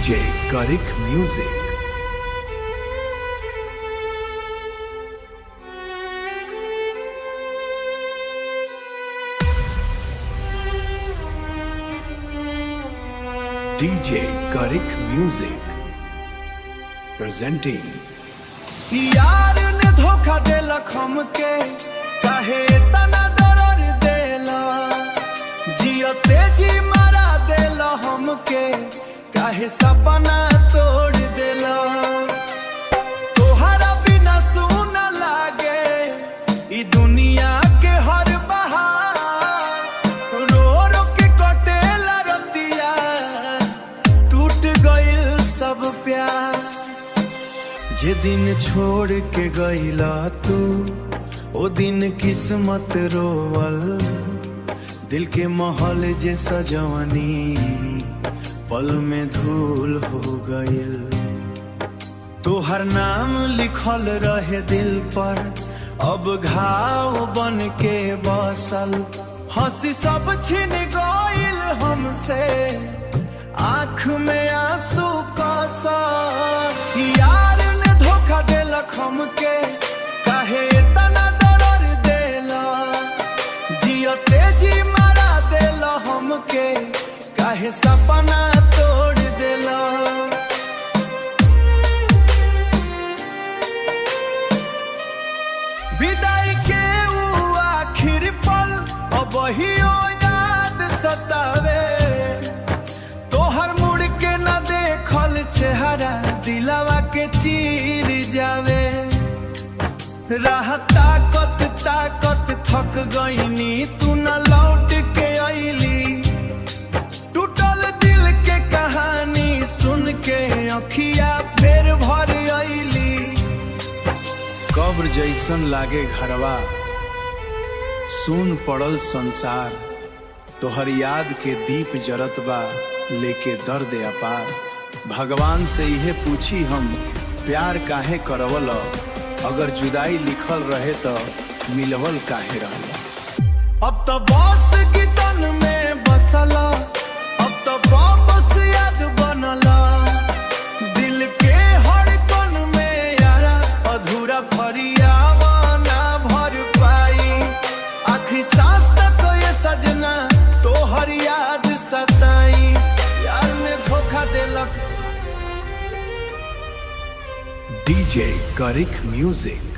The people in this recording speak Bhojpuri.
DJ Karik Music. DJ Karik Music presenting. यार ने धोखा देला हमके काहे तना दर्द देला जियो तेजी मारा देला हमके काहे सपना तोड़ देला तोहरा बिना सुन लागे ई दुनिया के हर बहार रो रो के कटेला रतिया टूट गइल सब प्यार जे दिन छोड़ के गइला तू ओ दिन किस्मत रोवल दिल के महल जे सजवनी पल में धूल हो गइल तोहर नाम लिखल रहे दिल पर अब घाव बन के बसल हंसी सब छिन गइल हमसे आँख में आंसू कसर यार धोखा देला हमके काहे तना दर्द देला जियो तेजी मारा देला हमके काहे सपना तोड़ देला विदाई के वो आखिर पल अब वहियो याद सतावे तोहर मुड़ के न देखल चेहरा दिलवा के चीर जावे राह ताकत ताकत थक गईनी तू न लौट के आईली टूटल दिल के कहानी सुन के अखिया फेर भर आईली कब्र जैसन लागे घरवा सुन पड़ल संसार तोहर याद के दीप जरत बा लेके दर्द अपार भगवान से इहे पूछी हम प्यार काहे करवल अगर जुदाई लिखल रहे तो मिलवल काहे रहल अब तो बस की तन में बसला अब तो वापस याद बनला दिल के हर कण में यारा अधूरा फरियावा ना भर पाई आखिरी सांस तक ये सजना तोहर याद सताई यार ने धोखा देलक DJ Karik Music.